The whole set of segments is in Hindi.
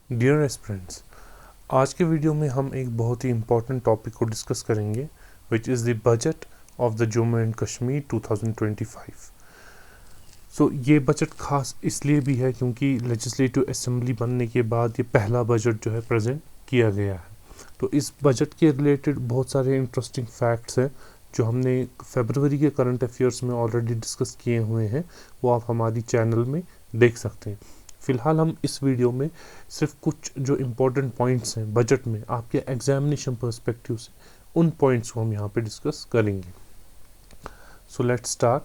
डियर एस्पिरेंट्स, आज के वीडियो में हम एक बहुत ही इम्पोर्टेंट टॉपिक को डिस्कस करेंगे which is the budget of the Jammu and Kashmir 2025। ये बजट खास इसलिए भी है क्योंकि लेजिस्लेटिव असेंबली बनने के बाद ये पहला बजट जो है प्रेजेंट किया गया है। तो इस बजट के रिलेटेड बहुत सारे इंटरेस्टिंग फैक्ट्स हैं जो हमने फरवरी के करंट अफेयर्स में ऑलरेडी डिस्कस किए हुए हैं, वो आप हमारी चैनल में देख सकते हैं। फ़िलहाल हम इस वीडियो में सिर्फ कुछ जो इम्पोर्टेंट पॉइंट्स हैं बजट में आपके एग्जामिनेशन पर्सपेक्टिव से, उन पॉइंट्स को हम यहाँ पे डिस्कस करेंगे। So let's start.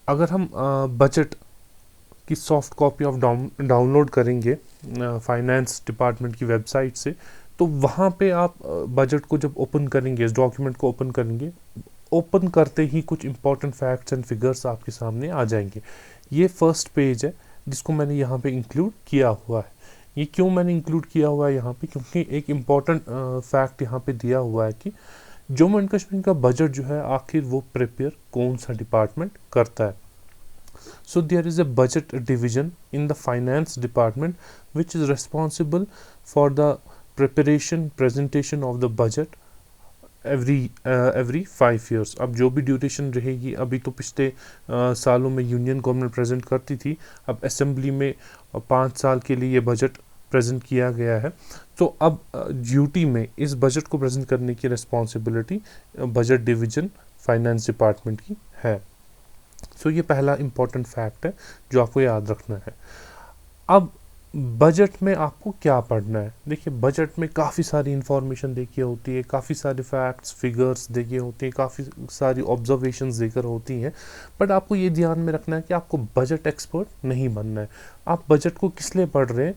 अगर हम बजट की सॉफ्ट कॉपी ऑफ डाउनलोड करेंगे फाइनेंस डिपार्टमेंट की वेबसाइट से, तो वहाँ पे आप बजट को जब ओपन करेंगे, इस डॉक्यूमेंट को ओपन करेंगे, ओपन करते ही कुछ इंपॉर्टेंट फैक्ट्स एंड फिगर्स आपके सामने आ जाएंगे। ये फर्स्ट पेज है जिसको मैंने यहाँ पे इंक्लूड किया हुआ है। ये क्यों मैंने इंक्लूड किया हुआ है यहाँ पे, क्योंकि एक इम्पॉर्टेंट फैक्ट यहाँ पे दिया हुआ है कि जम्मू एंड कश्मीर का बजट जो है आखिर वो प्रिपेयर कौन सा डिपार्टमेंट करता है। So there is a budget division in the finance department which is responsible for the presentation of the budget every 5 years। अब जो भी ड्यूरेशन रहेगी, अभी तो पिछले सालों में यूनियन गवर्नमेंट प्रेजेंट करती थी, अब असेंबली में 5 साल के लिए ये बजट प्रेजेंट किया गया है। तो अब ड्यूटी में इस बजट को प्रेजेंट करने की responsibility budget division finance department की है। ये पहला इम्पॉर्टेंट फैक्ट है जो आपको याद रखना है। अब बजट में आपको क्या पढ़ना है? देखिए, बजट में काफ़ी सारी इंफॉर्मेशन देखी होती है, काफ़ी सारे फैक्ट्स फिगर्स देखे होते हैं, काफ़ी सारी ऑब्जर्वेशंस देकर होती हैं, बट आपको ये ध्यान में रखना है कि आपको बजट एक्सपर्ट नहीं बनना है। आप बजट को किस लिए पढ़ रहे हैं?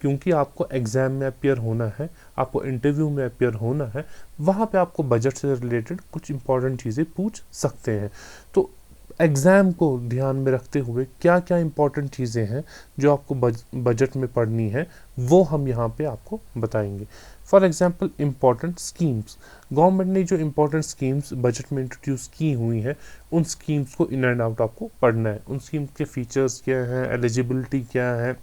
क्योंकि आपको एग्ज़ाम में अपियर होना है, आपको इंटरव्यू में अपियर होना है, वहाँ पे आपको बजट से रिलेटेड कुछ इंपॉर्टेंट चीज़ें पूछ सकते हैं। तो एग्ज़ाम को ध्यान में रखते हुए क्या क्या इंपॉर्टेंट चीज़ें हैं जो आपको बजट में पढ़नी है, वो हम यहाँ पे आपको बताएंगे। For example, important schemes. Government ने जो इम्पॉर्टेंट स्कीम्स बजट में इंट्रोड्यूस की हुई हैं, उन स्कीम्स को इन एंड आउट आपको पढ़ना है। उन स्कीम्स के फीचर्स क्या हैं, एलिजिबिलिटी क्या है,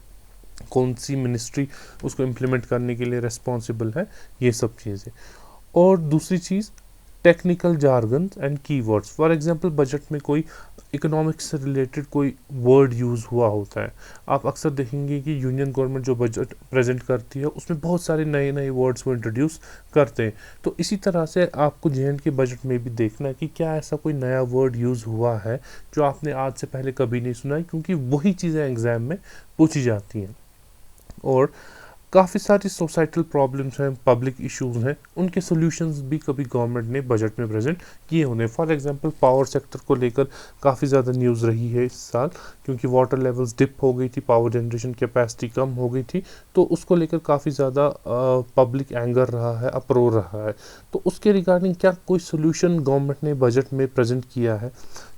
कौन सी मिनिस्ट्री उसको इम्प्लीमेंट करने के लिए रिस्पॉन्सिबल है, ये सब चीज़ें। और दूसरी चीज़, technical jargon and keywords. For example, budget में कोई इकोनॉमिक्स से रिलेटेड कोई वर्ड यूज़ हुआ होता है। आप अक्सर देखेंगे कि यूनियन गवर्नमेंट जो बजट प्रेजेंट करती है उसमें बहुत सारे नए नए वर्ड्स को इंट्रोड्यूस करते हैं। तो इसी तरह से आपको जे के बजट में भी देखना है कि क्या ऐसा कोई नया वर्ड यूज़ हुआ है जो आपने आज से पहले कभी नहीं सुना है, क्योंकि वही चीज़ें एग्ज़ाम में पूछी जाती हैं। और काफ़ी सारी सोसाइटल प्रॉब्लम्स हैं, पब्लिक इश्यूज हैं, उनके सॉल्यूशंस भी कभी गवर्नमेंट ने बजट में प्रेजेंट किए होंगे। फॉर एग्जांपल, पावर सेक्टर को लेकर काफ़ी ज़्यादा न्यूज़ रही है इस साल, क्योंकि वाटर लेवल्स डिप हो गई थी, पावर जनरेशन कैपेसिटी कम हो गई थी, तो उसको लेकर काफ़ी ज़्यादा पब्लिक एंगर रहा है, अप्रोर रहा है। तो उसके रिगार्डिंग क्या कोई सोल्यूशन गवर्नमेंट ने बजट में प्रेजेंट किया है,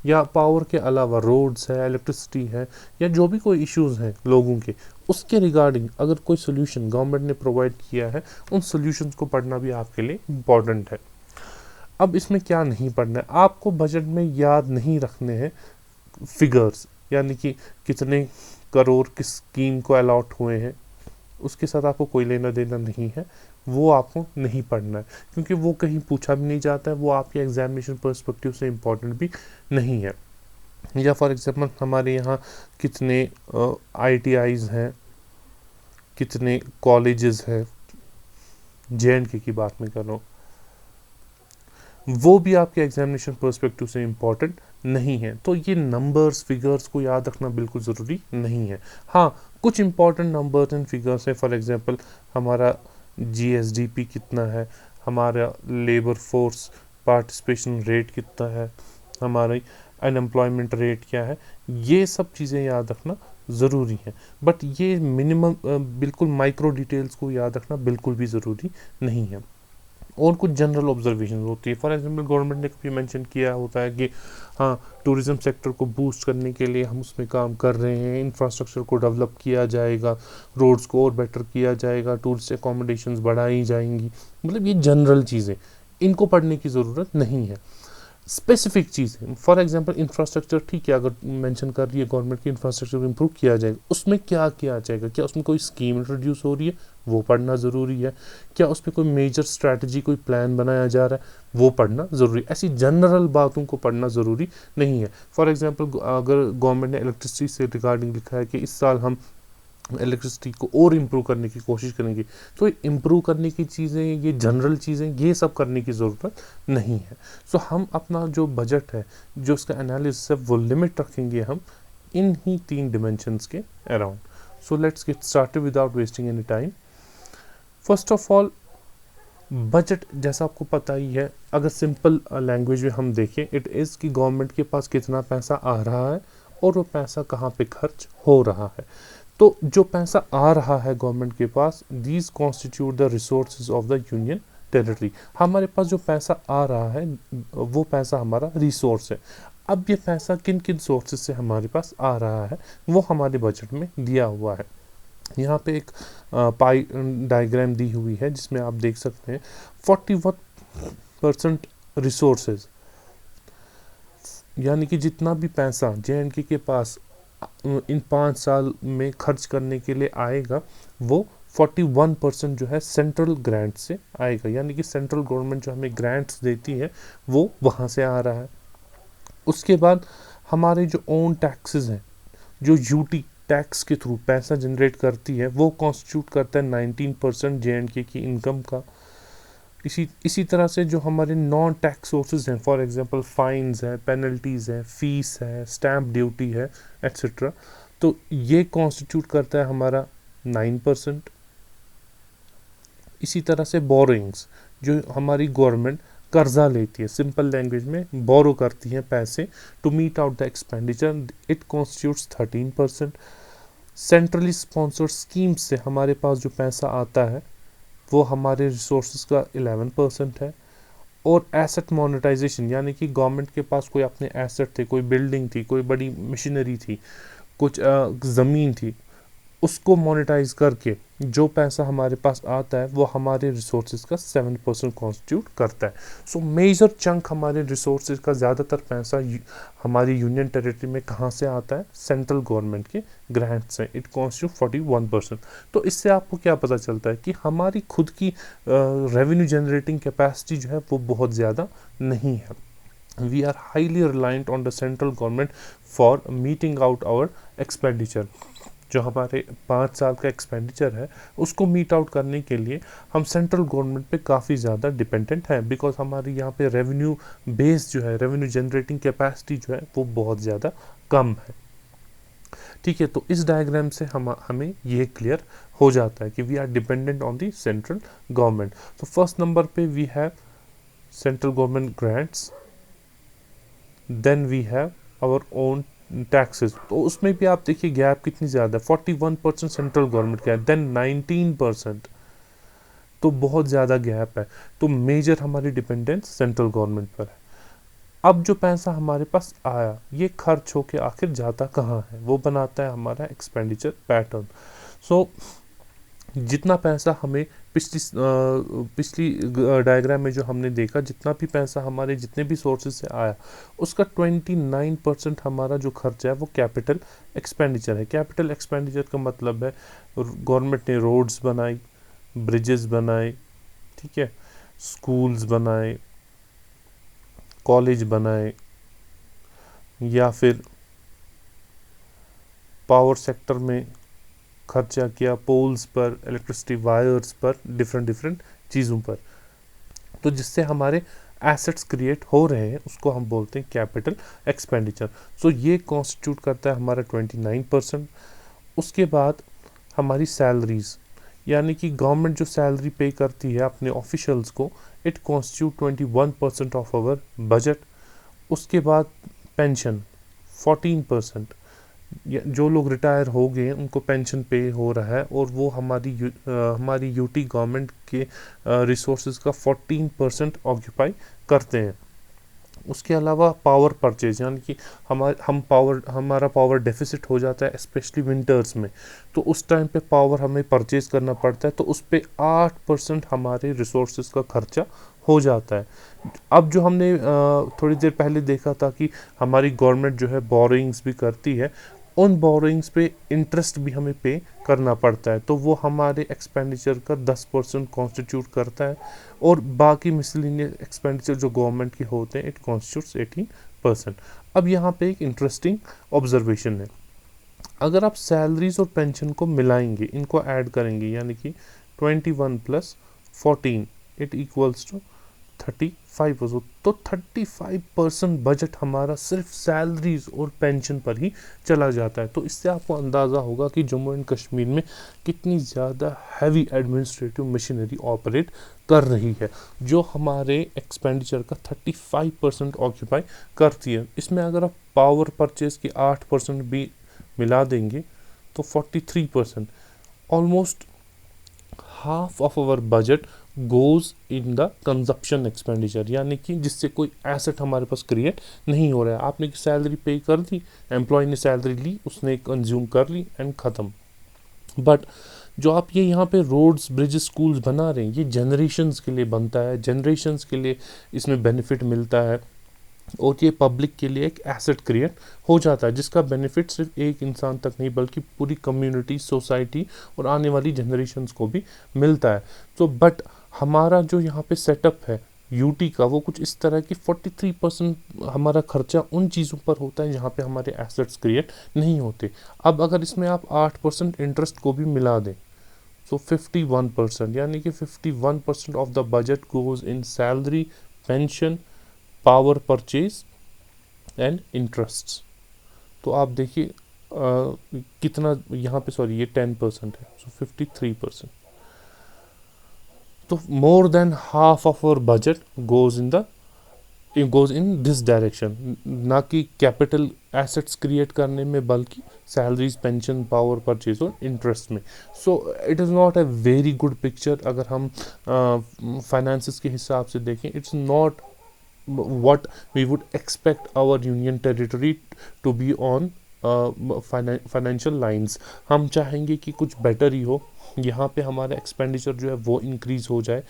या पावर के अलावा रोड्स है, इलेक्ट्रिसिटी है, या जो भी कोई इश्यूज़ हैं लोगों के, उसके रिगार्डिंग अगर कोई सोल्यूशन गवर्नमेंट ने प्रोवाइड किया है, उन सोल्यूशंस को पढ़ना भी आपके लिए इम्पॉर्टेंट है। अब इसमें क्या नहीं पढ़ना है, आपको बजट में याद नहीं रखने हैं फिगर्स, यानी कि कितने करोड़ किस स्कीम को अलॉट हुए हैं, उसके साथ आपको कोई लेना देना नहीं है, वो आपको नहीं पढ़ना है, क्योंकि वो कहीं पूछा भी नहीं जाता है, वो आपके एग्जामिनेशन पर्सपेक्टिव से इम्पॉर्टेंट भी नहीं है। या फॉर एग्जांपल, हमारे यहाँ कितने ITIs हैं, कितने कॉलेजेस हैं, JNK की बात मैं कर रहा हूँ, वो भी आपके एग्जामिनेशन पर्सपेक्टिव से इम्पॉर्टेंट नहीं है। तो ये नंबर्स फिगर्स को याद रखना बिल्कुल ज़रूरी नहीं है। हाँ, कुछ इंपॉर्टेंट नंबर्स एंड फिगर्स है। फॉर एग्जांपल, हमारा GSDP कितना है, हमारा लेबर फोर्स पार्टिसिपेशन रेट कितना है, हमारी अनएम्प्लॉयमेंट रेट क्या है, ये सब चीज़ें याद रखना ज़रूरी है। बट ये मिनिमम बिल्कुल माइक्रो डिटेल्स को याद रखना बिल्कुल भी ज़रूरी नहीं है। और कुछ जनरल ऑब्जर्वेशन होती है। फॉर एग्जांपल, गवर्नमेंट ने कभी मेंशन किया होता है कि हाँ, टूरिज़्म सेक्टर को बूस्ट करने के लिए हम उसमें काम कर रहे हैं, इंफ्रास्ट्रक्चर को डेवलप किया जाएगा, रोड्स को और बेटर किया जाएगा, टूरिस्ट एकोमोडेशंस बढ़ाई जाएंगी। मतलब ये जनरल चीज़ें, इनको पढ़ने की ज़रूरत नहीं है। स्पेसिफिक चीज़ें, फॉर एग्जांपल इंफ्रास्ट्रक्चर, ठीक है, अगर मेंशन कर रही है गवर्नमेंट की इंफ्रास्ट्रक्चर को इम्प्रूव किया जाएगा, उसमें क्या किया जाएगा, क्या उसमें कोई स्कीम इंट्रोड्यूस हो रही है, वो पढ़ना ज़रूरी है। क्या उस पर कोई मेजर स्ट्रैटेजी, कोई प्लान बनाया जा रहा है, वो पढ़ना ज़रूरी है। ऐसी जनरल बातों को पढ़ना ज़रूरी नहीं है। फॉर एग्जांपल अगर गवर्नमेंट ने इलेक्ट्रिसिटी से रिगार्डिंग लिखा है कि इस साल हम इलेक्ट्रिसिटी को और इम्प्रूव करने की कोशिश करेंगे, तो इम्प्रूव करने की चीज़ें, ये जनरल चीज़ें, ये सब करने की ज़रूरत नहीं है। सो हम अपना जो बजट है, जो उसका एनालिसिस है, वो लिमिट रखेंगे हम इन ही 3 डिमेंशंस के around. So let's get started without wasting any time. First of all, budget जैसा आपको पता ही है, अगर सिंपल लैंग्वेज में हम देखें, इट इज़ कि गवर्नमेंट के पास कितना पैसा आ रहा है और वो पैसा कहाँ पे खर्च हो रहा है। तो जो पैसा आ रहा है गवर्नमेंट के पास, these constitute the resources of the union territory. हमारे पास जो पैसा आ रहा है, वो पैसा हमारा रिसोर्स है। अब ये पैसा किन किन सोर्सेज से हमारे पास आ रहा है, वो हमारे बजट में दिया हुआ है। यहाँ पे एक पाई डायग्राम दी हुई है, जिसमें आप देख सकते हैं 41% रिसोर्सेज, यानी कि जितना भी पैसा JNK के पास इन 5 साल में खर्च करने के लिए आएगा, वो 41% जो है सेंट्रल ग्रांट से आएगा, यानी कि सेंट्रल गवर्नमेंट जो हमें ग्रांट्स देती है, वो वहाँ से आ रहा है। उसके बाद हमारे जो ओन टैक्सेस हैं, जो यूटी टैक्स के थ्रू पैसा जनरेट करती है, वो कॉन्स्टिट्यूट करता है 19% JNK की इनकम का। इसी तरह से जो हमारे नॉन टैक्स सोर्सेज हैं, फॉर एग्जांपल फाइन्स है, पेनल्टीज़ है, फीस है, स्टैम्प ड्यूटी है, एट्सेट्रा, तो ये कॉन्स्टिट्यूट करता है हमारा 9%। इसी तरह से बोरोइंग्स, जो हमारी गवर्नमेंट कर्जा लेती है, सिंपल लैंग्वेज में बोरो करती है पैसे to meet out the expenditure, it constitutes 13%। Centrally sponsored schemes से हमारे पास जो पैसा आता है, वो हमारे रिसोर्सेज का 11% है। और एसेट मोनेटाइजेशन, यानी कि गवर्नमेंट के पास कोई अपने एसेट थे, कोई बिल्डिंग थी, कोई बड़ी मशीनरी थी, कुछ ज़मीन थी, उसको मोनेटाइज करके जो पैसा हमारे पास आता है, वो हमारे रिसोर्सेज का 7% कॉन्स्टिट्यूट करता है। सो मेजर चंक हमारे रिसोर्सेज का, ज़्यादातर पैसा हमारी यूनियन टेरिटरी में कहाँ से आता है, सेंट्रल गवर्नमेंट के ग्रांट से, इट कॉन्स्टिट्यूट 41%। तो इससे आपको क्या पता चलता है कि हमारी खुद की रेवेन्यू जनरेटिंग कैपेसिटी जो है, वो बहुत ज़्यादा नहीं है। We are highly reliant on the central government for meeting out our expenditure. जो हमारे 5 साल का एक्सपेंडिचर है, उसको मीट आउट करने के लिए हम सेंट्रल गवर्नमेंट पे काफ़ी ज़्यादा डिपेंडेंट हैं, बिकॉज हमारे यहाँ पे रेवेन्यू बेस जो है, रेवेन्यू जनरेटिंग कैपेसिटी जो है, वो बहुत ज़्यादा कम है। ठीक है, तो इस डायग्राम से हमें ये क्लियर हो जाता है कि we are dependent on the central government. तो फर्स्ट नंबर पे we have central government grants, then we have our own taxes. तो उसमें भी आप देखिए गैप कितनी ज़्यादा है, 41% सेंट्रल गवर्नमेंट का है, देन 19%, तो बहुत ज़्यादा गैप है। तो मेजर हमारी डिपेंडेंस सेंट्रल गवर्नमेंट पर है। अब जो पैसा हमारे पास आया, ये खर्च होके आखिर जाता कहाँ है, वो बनाता है हमारा एक्सपेंडिचर पैटर्न। सो जितना पैसा हमें पिछली डायग्राम में जो हमने देखा, जितना भी पैसा हमारे जितने भी सोर्सेज से आया, उसका 29% हमारा जो खर्चा है, वो कैपिटल एक्सपेंडिचर है। कैपिटल एक्सपेंडिचर का मतलब है गवर्नमेंट ने रोड्स बनाई, ब्रिजेस बनाए, ठीक है, स्कूल्स बनाए, कॉलेज बनाए, या फिर पावर सेक्टर में खर्चा किया, पोल्स पर, इलेक्ट्रिसिटी वायर्स पर, डिफरेंट चीज़ों पर, तो जिससे हमारे एसेट्स क्रिएट हो रहे हैं, उसको हम बोलते हैं कैपिटल एक्सपेंडिचर। सो ये कॉन्स्टिट्यूट करता है हमारा 29%। उसके बाद हमारी सैलरीज, यानी कि गवर्नमेंट जो सैलरी पे करती है अपने ऑफिशियल्स को, it constitute 21% of our budget. उसके बाद पेंशन 14%, जो लोग रिटायर हो गए उनको पेंशन पे हो रहा है, और वो हमारी यूटी गवर्नमेंट के रिसोर्सेज का 14% ऑक्यूपाई करते हैं। उसके अलावा पावर परचेज, यानी कि हमारा पावर डेफिसिट हो जाता है स्पेशली विंटर्स में, तो उस टाइम पे पावर हमें परचेज करना पड़ता है, तो उस पे 8% हमारे रिसोर्सेज का खर्चा हो जाता है। अब जो हमने थोड़ी देर पहले देखा था कि हमारी गवर्नमेंट जो है बोरोइंग्स भी करती है, उन बोरोइंग्स पे इंटरेस्ट भी हमें पे करना पड़ता है, तो वो हमारे एक्सपेंडिचर का 10% कॉन्स्टिट्यूट करता है, और बाकी मिसलिनियस एक्सपेंडिचर जो गवर्नमेंट के होते हैं इट कॉन्स्टिट्यूट्स 18%। अब यहाँ पे एक इंटरेस्टिंग ऑब्जर्वेशन है, अगर आप सैलरीज और पेंशन को मिलाएंगे, इनको ऐड करेंगे, यानी कि 21 + 14 इट इक्वल्स टू 35%, तो 35% बजट हमारा सिर्फ सैलरीज और पेंशन पर ही चला जाता है। तो इससे आपको अंदाज़ा होगा कि जम्मू एंड कश्मीर में कितनी ज़्यादा हैवी एडमिनिस्ट्रेटिव मशीनरी ऑपरेट कर रही है, जो हमारे एक्सपेंडिचर का 35% ऑक्यूपाई करती है। इसमें अगर आप पावर परचेज की 8% भी मिला देंगे तो 43%, almost half of our budget goes in the consumption expenditure, यानी कि जिससे कोई एसेट हमारे पास क्रिएट नहीं हो रहा है। आपने सैलरी पे कर दी, एम्प्लॉय ने सैलरी ली, उसने कंज्यूम कर ली एंड ख़त्म। बट जो आप ये यहाँ पे रोड्स, ब्रिजेस, स्कूल्स बना रहे हैं, ये जनरेशन्स के लिए बनता है, जनरेशन्स के लिए इसमें बेनिफिट मिलता है, और ये पब्लिक के लिए एक एसेट क्रिएट हो जाता है, जिसका बेनिफिट सिर्फ एक इंसान तक नहीं बल्कि पूरी कम्युनिटी, सोसाइटी और आने वाली जनरेशन्स को भी मिलता है। तो बट हमारा जो यहाँ पे सेटअप है यूटी का, वो कुछ इस तरह की 43% हमारा खर्चा उन चीज़ों पर होता है जहाँ पे हमारे एसेट्स क्रिएट नहीं होते। अब अगर इसमें आप 8% इंटरेस्ट को भी मिला दें, सो 51%, यानी कि 51% of the budget goes in salary, pension, power purchase and interest. तो आप देखिए कितना यहाँ पे, सॉरी ये 10% है, सो 53%। तो more than half of our budget goes in this direction, ना कि कैपिटल एसेट्स क्रिएट करने में बल्कि सैलरीज, पेंशन, पावर परचेज और इंटरेस्ट में। So it is not a very good picture अगर हम फाइनेंसिस के हिसाब से देखें। It's not what we would expect our union territory to be on financial lines. हम चाहेंगे कि कुछ बेटर ही हो, यहाँ पे हमारा एक्सपेंडिचर जो है वो इंक्रीज़ हो जाए,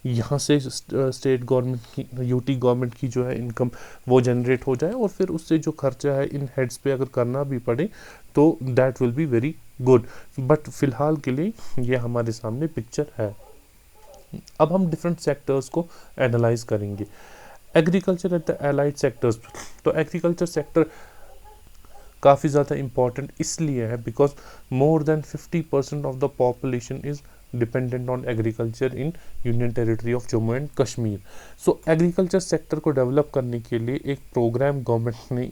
यहाँ से स्टेट गवर्नमेंट की, यूटी गवर्नमेंट की जो है इनकम वो जनरेट हो जाए, और फिर उससे जो खर्चा है इन हेड्स पे अगर करना भी पड़े तो that will be very good. But फ़िलहाल के लिए ये हमारे सामने पिक्चर है। अब हम डिफरेंट सेक्टर्स को एनालाइज करेंगे। Agriculture at the allied sectors, तो एग्रीकल्चर सेक्टर काफ़ी ज़्यादा इम्पॉर्टेंट इसलिए है because more than 50% of the population is dependent on agriculture in union territory of Jammu and Kashmir. So agriculture sector को डेवलप करने के लिए एक प्रोग्राम गवर्नमेंट ने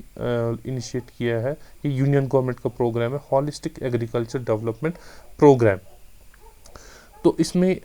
इनिशिएट किया है, ये यूनियन गवर्नमेंट का प्रोग्राम है, हॉलिस्टिक एग्रीकल्चर डेवलपमेंट प्रोग्राम। तो इसमें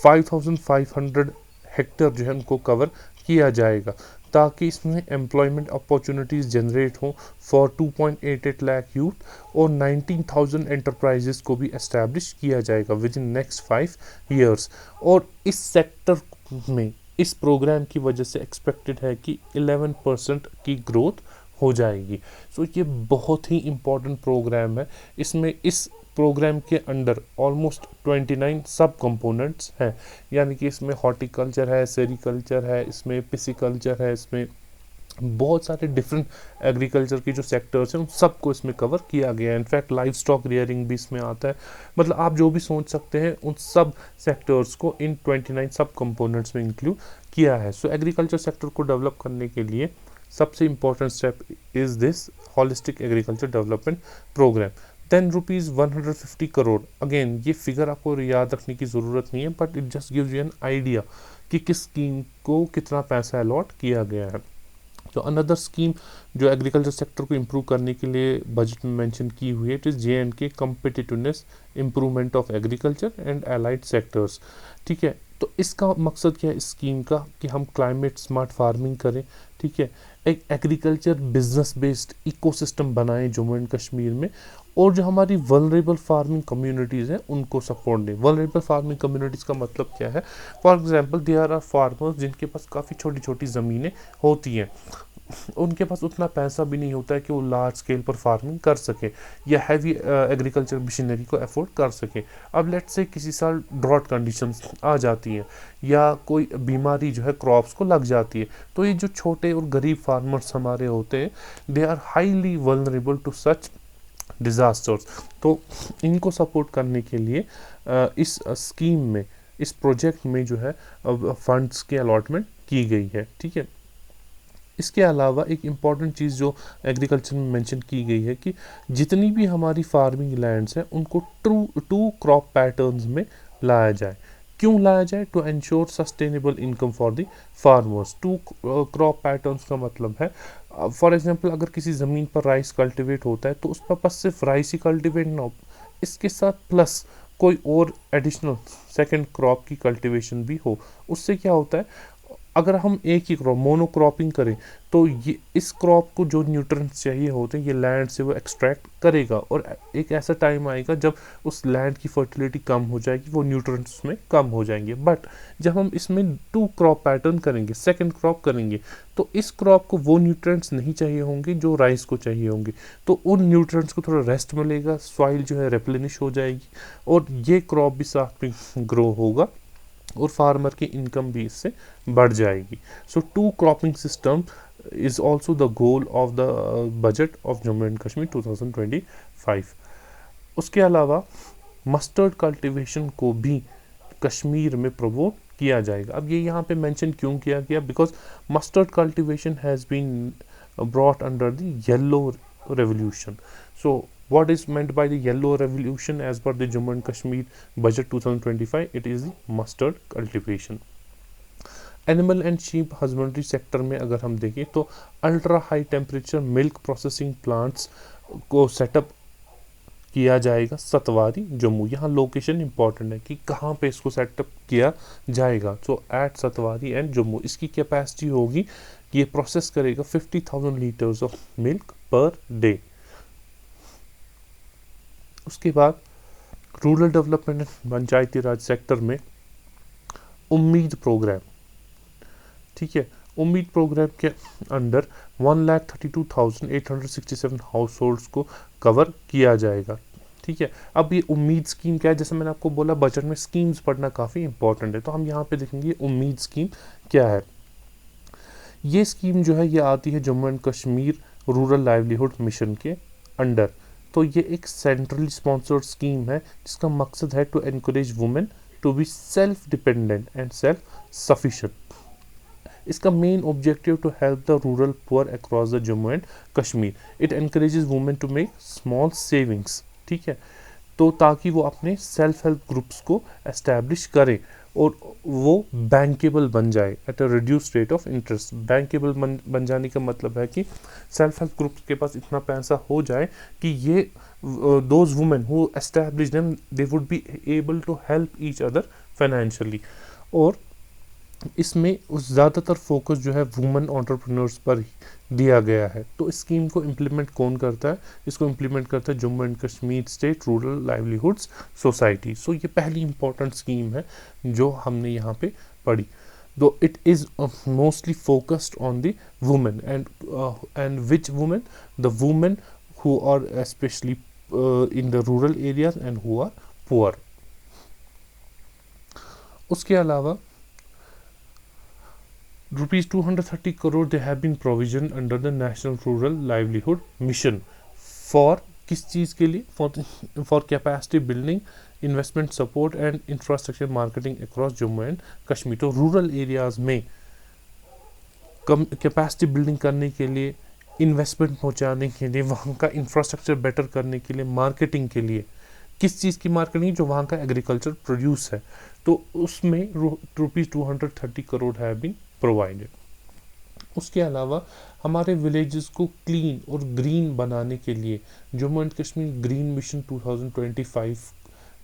5500 हेक्टेयर जो है उनको कवर किया जाएगा, ताकि इसमें एम्प्लॉयमेंट अपॉर्चुनिटीज़ जनरेट हों फॉर 2.88 लाख यूथ, और 19,000 एंटरप्राइजेस को भी एस्टैब्लिश किया जाएगा विद इन नेक्स्ट 5 ईयर्स। और इस सेक्टर में इस प्रोग्राम की वजह से एक्सपेक्टेड है कि 11% की ग्रोथ हो जाएगी। सो ये बहुत ही इम्पॉर्टेंट प्रोग्राम है। इसमें इस प्रोग्राम के अंडर ऑलमोस्ट 29 सब कंपोनेंट्स हैं, यानी कि इसमें हॉर्टिकल्चर है, सेरिकल्चर है, इसमें पिसिकल्चर है, इसमें बहुत सारे डिफरेंट एग्रीकल्चर की जो सेक्टर्स हैं उन सबको इसमें कवर किया गया है। इनफैक्ट लाइव स्टॉक रियरिंग भी इसमें आता है। मतलब आप जो भी सोच सकते हैं उन सब सेक्टर्स को इन 29 सब कंपोनेंट्स में इंक्लूड किया है। सो एग्रीकल्चर सेक्टर को डेवलप करने के लिए सबसे important step is this holistic agriculture development programme. ₹150 crore, again ये फिगर आपको याद रखने की ज़रूरत नहीं है, but it just gives you an idea कि किस स्कीम को कितना पैसा अलॉट किया गया है। तो अनदर स्कीम जो एग्रीकल्चर सेक्टर को इम्प्रूव करने के लिए बजट में मेंशन की हुई है, it is JNK competitiveness improvement of agriculture and allied sectors. ठीक है, तो इसका मकसद क्या है इस स्कीम का, कि हम क्लाइमेट स्मार्ट फार्मिंग करें, ठीक है, एक एग्रीकल्चर बिजनेस बेस्ड इकोसिस्टम बनाएं जम्मू एंड कश्मीर में, और जो हमारी वल्नरेबल फार्मिंग कम्युनिटीज़ हैं उनको सपोर्ट दें। वल्नरेबल फार्मिंग कम्युनिटीज़ का मतलब क्या है? For example there are farmers जिनके पास काफ़ी छोटी छोटी ज़मीनें होती हैं, उनके पास उतना पैसा भी नहीं होता है कि वो लार्ज स्केल पर फार्मिंग कर सके या हैवी एग्रीकल्चर मशीनरी को अफोर्ड कर सके। अब लेट्स से किसी साल ड्रॉट कंडीशंस आ जाती हैं या कोई बीमारी जो है क्रॉप्स को लग जाती है, तो ये जो छोटे और गरीब फार्मर्स हमारे होते हैं, they are highly vulnerable to such disasters. तो इनको सपोर्ट करने के लिए इस स्कीम में, इस प्रोजेक्ट में जो है फंड्स की अलॉटमेंट की गई है। ठीक है, इसके अलावा एक इम्पॉर्टेंट चीज़ जो एग्रीकल्चर में मेंशन की गई है कि जितनी भी हमारी फार्मिंग लैंड्स हैं उनको टू क्रॉप पैटर्न्स में लाया जाए। क्यों लाया जाए? To ensure sustainable income for the farmers. To crop patterns का मतलब है, फॉर एग्जांपल अगर किसी ज़मीन पर राइस कल्टिवेट होता है तो उस पर बस सिर्फ राइस ही कल्टिवेट ना हो, इसके साथ प्लस कोई और एडिशनल सेकंड क्रॉप की कल्टीवेशन भी हो। उससे क्या होता है, अगर हम एक ही क्रॉप मोनोक्रॉपिंग करें तो ये इस क्रॉप को जो न्यूट्रिएंट्स चाहिए होते हैं ये लैंड से वो एक्सट्रैक्ट करेगा, और एक ऐसा टाइम आएगा जब उस लैंड की फर्टिलिटी कम हो जाएगी, वो न्यूट्रिएंट्स उसमें कम हो जाएंगे। बट जब हम इसमें टू क्रॉप पैटर्न करेंगे, सेकंड क्रॉप करेंगे, तो इस क्रॉप को वो न्यूट्रिएंट्स नहीं चाहिए होंगे जो राइस को चाहिए होंगे, तो उन न्यूट्रिएंट्स को थोड़ा रेस्ट मिलेगा, सॉइल जो है रिप्लेनिश हो जाएगी और ये क्रॉप भी साथ में ग्रो होगा और फार्मर की इनकम भी इससे बढ़ जाएगी। So two cropping system is also the goal of the budget of Jammu and Kashmir 2025। उसके अलावा मस्टर्ड कल्टीवेशन को भी कश्मीर में प्रमोट किया जाएगा। अब ये यहाँ पे मेंशन क्यों किया गया? Because mustard cultivation has been brought under the yellow revolution. So what is meant by the yellow revolution as per the Jammu and Kashmir budget 2025? It is the mustard cultivation. Animal and sheep husbandry sector में अगर हम देखें तो ultra high temperature milk processing plants को सेटअप किया जाएगा सतवारी जम्मू। यहाँ लोकेशन इंपॉर्टेंट है कि कहाँ पे इसको सेटअप किया जाएगा। सो एट सतवारी एंड जम्मू इसकी कैपेसिटी होगी, ये प्रोसेस करेगा 50,000 litres of milk per day. उसके बाद rural development and Panchayati Raj sector में उम्मीद प्रोग्राम, ठीक है, उम्मीद प्रोग्राम के अंडर 1,32,867 हाउस होल्ड्स को कवर किया जाएगा। ठीक है, अब ये उम्मीद स्कीम क्या है? जैसे मैंने आपको बोला बजट में स्कीम्स पढ़ना काफ़ी इंपॉर्टेंट है, तो हम यहाँ पे देखेंगे उम्मीद स्कीम क्या है। ये स्कीम जो है ये आती है Jammu and Kashmir rural livelihood mission के अंडर। तो ये एक सेंट्रली स्पॉन्सर्ड स्कीम है जिसका मकसद है to encourage women to be self dependent and self sufficient. इसका main objective to help the rural poor across the Jammu and Kashmir. It encourages women to make small savings. ठीक है, तो ताकि वो अपने सेल्फ हेल्प ग्रुप्स को एस्टैब्लिश करें और वो बैंकेबल बन जाए at a reduce rate of interest. Bankable बन जाने का मतलब है कि सेल्फ हेल्प ग्रुप्स के पास इतना पैसा हो जाए कि ये those women who establish them they would be able to help each other financially. और इसमें ज़्यादातर फोकस जो है वुमेन एंटरप्रेन्योर्स पर ही दिया गया है। तो इस स्कीम को इम्प्लीमेंट कौन करता है? इसको इम्प्लीमेंट करता है Jammu and Kashmir state rural livelihoods society. So ये पहली इंपॉर्टेंट स्कीम है जो हमने यहाँ पे पढ़ी। Though it is mostly focused on the women and which women? The women who are specially in the rural areas and who are poor. उसके अलावा ₹230 crore they have been provisioned under the National Rural Livelihood Mission for किस चीज़ के लिए? For capacity building, investment support and infrastructure marketing across Jammu and Kashmir. तो रूरल एरियाज में कैपेसिटी बिल्डिंग करने के लिए, इन्वेस्टमेंट पहुंचाने के लिए, वहाँ का इंफ्रास्ट्रक्चर बेटर करने के लिए, मार्केटिंग के लिए, किस चीज़ की मार्केटिंग? जो वहाँ का एग्रीकल्चर प्रोड्यूस है, तो उसमें ₹230 crore हैव बीन प्रोवाइडेड। उसके अलावा हमारे विलेजेस को क्लीन और ग्रीन बनाने के लिए Jammu and Kashmir green mission 2025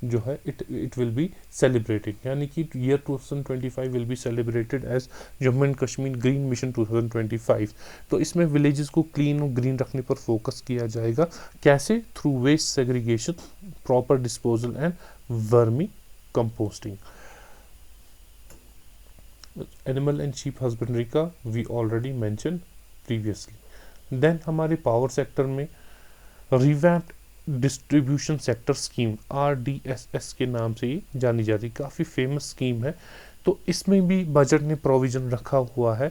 जो है इट विल बी सेलिब्रेटेड, यानी कि year 2025 will be celebrated as Jammu and Kashmir green mission 2025। तो इसमें विलेजेस को क्लीन और ग्रीन रखने पर फोकस किया जाएगा। कैसे? Through waste segregation, proper disposal and vermicomposting. Animal and sheep husbandry का we already mention previously. Then हमारे पावर सेक्टर में revamped distribution sector scheme, RDSS के नाम से ये जानी जाती है, काफ़ी फेमस स्कीम है। तो इसमें भी बजट ने प्रोविज़न रखा हुआ है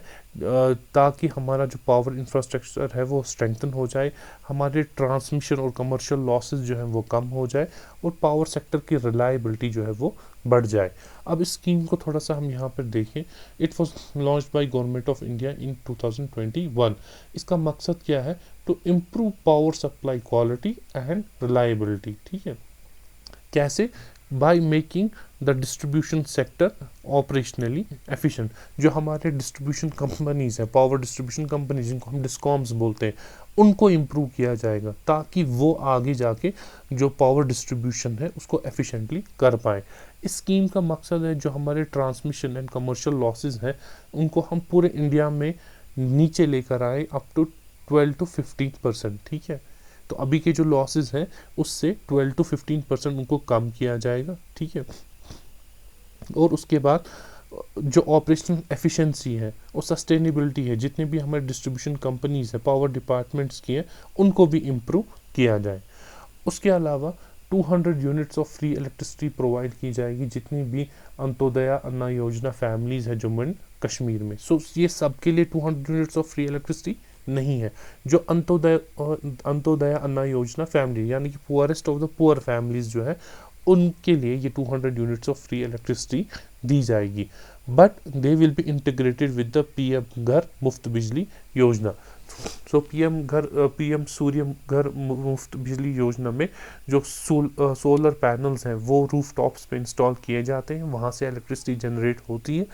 ताकि हमारा जो पावर इंफ्रास्ट्रक्चर है वो स्ट्रेंथन हो जाए, हमारे ट्रांसमिशन और कमर्शियल लॉसेस जो हैं वो कम हो जाए और पावर सेक्टर की रिलायबिलिटी जो है वो बढ़ जाए। अब इस स्कीम को थोड़ा सा हम यहाँ पर देखें। It was launched by government of India in 2021। इसका मकसद क्या है? To improve power supply quality and reliability. ठीक है, कैसे? By making the distribution sector operationally efficient. जो हमारे डिस्ट्रीब्यूशन कंपनीज हैं, पावर डिस्ट्रीब्यूशन कंपनीज जिनको हम डिस्कॉम्स बोलते हैं, उनको इम्प्रूव किया जाएगा ताकि वो आगे जाके जो पावर डिस्ट्रीब्यूशन है उसको एफिशिएंटली कर पाए। इस स्कीम का मकसद है जो हमारे ट्रांसमिशन एंड कमर्शियल लॉसेस हैं उनको हम पूरे इंडिया में नीचे लेकर आए, अप टू 12 to 15%। ठीक है, तो अभी के जो लॉसेस हैं उससे 12 to 15% उनको कम किया जाएगा। ठीक है, और उसके बाद जो ऑपरेशनल एफिशिएंसी है और सस्टेनेबिलिटी है, जितने भी हमारे डिस्ट्रीब्यूशन कंपनीज हैं, पावर डिपार्टमेंट्स की हैं, उनको भी इम्प्रूव किया जाए। उसके अलावा 200 units of free electricity provide की जाएगी जितनी भी अंत्योदय अन्ना योजना फैमिलीज है जम्मू एंड कश्मीर में। सो ये सबके लिए 200 यूनिट्स ऑफ फ्री इलेक्ट्रिसिटी नहीं है। जो अंत्योदय अन्ना योजना फैमिली यानी कि poorest of the poor families जो है उनके लिए ये 200 यूनिट्स ऑफ फ्री इलेक्ट्रिसिटी दी जाएगी, but they will be integrated with the PM घर मुफ्त बिजली योजना। सो PM सूर्य घर मुफ्त बिजली योजना में जो सोलर पैनल्स हैं वो रूफ टॉप्स पे इंस्टॉल किए जाते हैं, वहाँ से इलेक्ट्रिसिटी जनरेट होती है,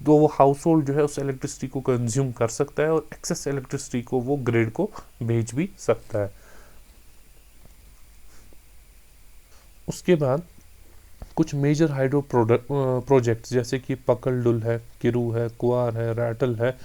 तो वो हाउस होल्ड जो है उस इलेक्ट्रिसिटी को कंज्यूम कर सकता है और एक्सेस इलेक्ट्रिसिटी को वो ग्रिड को भेज भी सकता है। उसके बाद कुछ मेजर हाइड्रो प्रोजेक्ट्स जैसे कि पकल-डुल है, किरू है, कुआर है, रैटल है,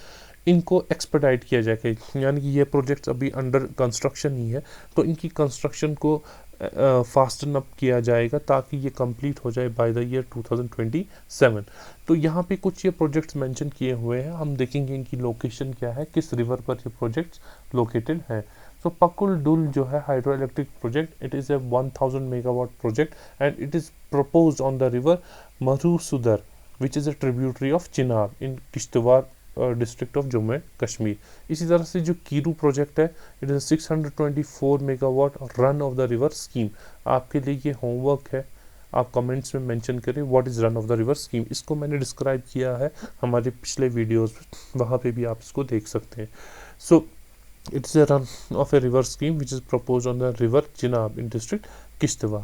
इनको एक्सपेडाइट किया जाएगा, यानी कि ये प्रोजेक्ट्स अभी अंडर कंस्ट्रक्शन ही है, तो इनकी कंस्ट्रक्शन को फास्टन अप किया जाएगा ताकि ये कंप्लीट हो जाए बाय द ईयर 2027। तो यहाँ पे कुछ ये प्रोजेक्ट्स मेंशन किए हुए हैं, हम देखेंगे इनकी लोकेशन क्या है, किस रिवर पर ये प्रोजेक्ट्स लोकेटेड हैं। So Pakul-Dul जो है hydro electric project, it is a 1000 megawatt project and it is proposed on the river Marusudar which is a tributary of Chenab in Kishtwar district of Jammu and Kashmir। इसी तरह से जो कीरू प्रोजेक्ट है, it is 624 megawatt run of the river scheme. आपके लिए ये होमवर्क है, आप कमेंट्स में मेंशन करें what is run of the river scheme. इसको मैंने डिस्क्राइब किया है हमारे पिछले वीडियोज़ में, वहाँ पे भी आप इसको देख सकते हैं। सो it's a run of a river scheme which is proposed on the river Chenab in district Kishtwar।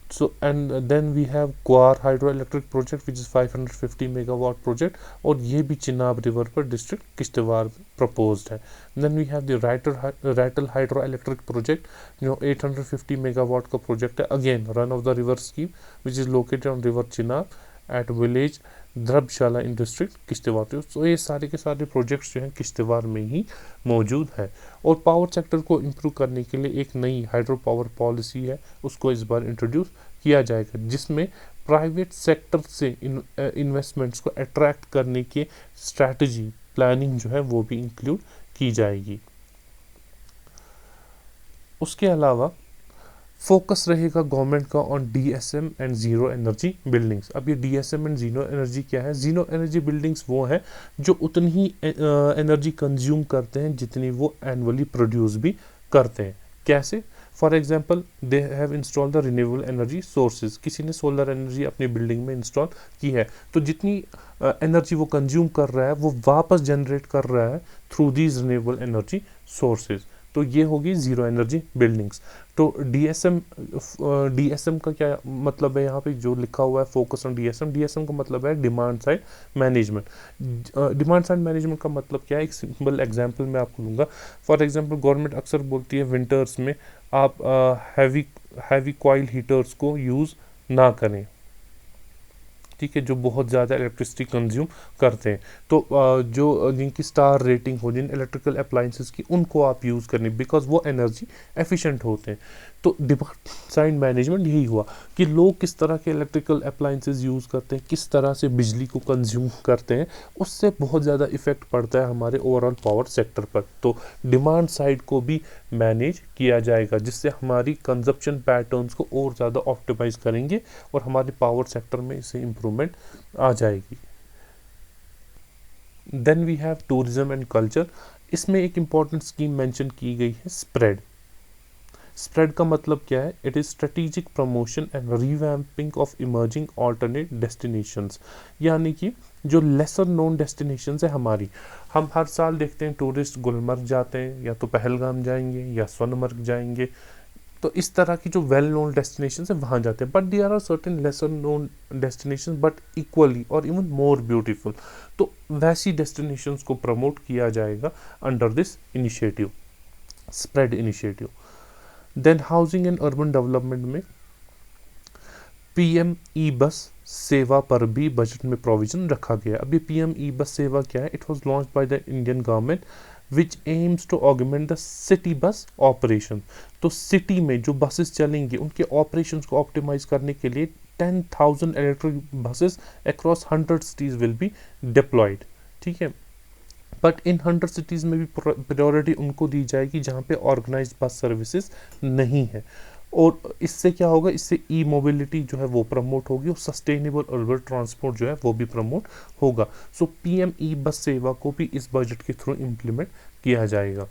So and then we have Kuar hydroelectric project which is 550 megawatt project और ये भी चिनाब रिवर पर डिस्ट्रिक्ट किश्तवाड़ proposed है। Then we have the Rattle hydroelectric project जो 850 megawatt का प्रोजेक्ट है, again run of the river scheme which is located on river Chenab at village Dhrabshala in district Kishtwar. तो ये सारे के सारे प्रोजेक्ट्स जो हैं किश्तवाड़ में ही मौजूद है। और पावर सेक्टर को इम्प्रूव करने के लिए एक नई हाइड्रो पावर पॉलिसी है, उसको इस बार इंट्रोड्यूस किया जाएगा जिसमें प्राइवेट सेक्टर से इन्वेस्टमेंट्स को अट्रैक्ट करने की स्ट्रैटेजी प्लानिंग जो है वो भी इंक्लूड की जाएगी। उसके अलावा फोकस रहेगा गवर्नमेंट का on DSM and zero energy buildings. अब ये DSM एंड जीरो एनर्जी क्या है? जीरो एनर्जी बिल्डिंग्स वो हैं जो उतनी ही एनर्जी कंज्यूम करते हैं जितनी वो एनुअली प्रोड्यूस भी करते हैं। कैसे? For example they have install the renewable energy sources, किसी ने सोलर एनर्जी अपनी बिल्डिंग में इंस्टॉल की है, तो जितनी एनर्जी वो कंज्यूम कर रहा है वो वापस जनरेट कर रहा है through these renewable energy sources, तो ये होगी जीरो एनर्जी बिल्डिंग्स। तो DSM का क्या मतलब है? यहाँ पे जो लिखा हुआ है फोकस ऑन DSM का मतलब है demand side management. Demand side management का मतलब क्या है? एक सिंपल एग्जांपल मैं आपको दूंगा। फॉर एग्जांपल गवर्नमेंट अक्सर बोलती है विंटर्स में आप हैवी हैवी कॉइल हीटर्स को यूज़ ना करें, ठीक है, जो बहुत ज़्यादा इलेक्ट्रिसिटी कंज्यूम करते हैं। तो जो जिनकी स्टार रेटिंग हो, जिन इलेक्ट्रिकल अप्लाइंसेस की, उनको आप यूज़ करें बिकॉज वो एनर्जी एफिशिएंट होते हैं। तो डिमांड साइड मैनेजमेंट यही हुआ कि लोग किस तरह के इलेक्ट्रिकल अप्लाइंसेस यूज़ करते हैं, किस तरह से बिजली को कंज्यूम करते हैं, उससे बहुत ज़्यादा इफेक्ट पड़ता है हमारे ओवरऑल पावर सेक्टर पर। तो डिमांड साइड को भी मैनेज किया जाएगा, जिससे हमारी कंजप्शन पैटर्न्स को और ज़्यादा ऑप्टिमाइज करेंगे और हमारे पावर सेक्टर में इससे इम्प्रूवमेंट आ जाएगी। Then we have tourism and culture. इसमें एक इम्पॉर्टेंट स्कीम मेंशन की गई है, स्प्रेड। स्प्रेड का मतलब क्या है? It is strategic promotion and revamping of emerging alternate destinations. यानी कि जो लेसर नोन डेस्टिनेशंस है हमारी, हम हर साल देखते हैं टूरिस्ट गुलमर्ग जाते हैं, या तो पहलगाम जाएंगे या सोनमर्ग जाएंगे, तो इस तरह की जो वेल नोन डेस्टिनेशन है वहाँ जाते हैं। But there are certain lesser known destination but equally और इवन मोर ब्यूटीफुल। तो वैसी डेस्टिनेशंस को प्रमोट किया जाएगा under this initiative, spread initiative. Then housing and urban development में पीएम ई बस सेवा पर भी बजट में प्रोविजन रखा गया। अभी पीएम ई बस सेवा क्या है? It was launched by the Indian government which aims to augment the city bus operation. तो सिटी में जो बसेस चलेंगे उनके ऑपरेशंस को ऑप्टिमाइज करने के लिए 10,000 electric buses across 100 cities will be diploid, ठीक है। बट इन 100 सिटीज़ में भी प्रायोरिटी उनको दी जाएगी जहाँ पे ऑर्गेनाइज्ड बस सर्विसेज नहीं है। और इससे क्या होगा? इससे ई मोबिलिटी जो है वो प्रमोट होगी और सस्टेनेबल अर्बन ट्रांसपोर्ट जो है वो भी प्रमोट होगा। सो पीएम ई बस सेवा को भी इस बजट के थ्रू इम्प्लीमेंट किया जाएगा।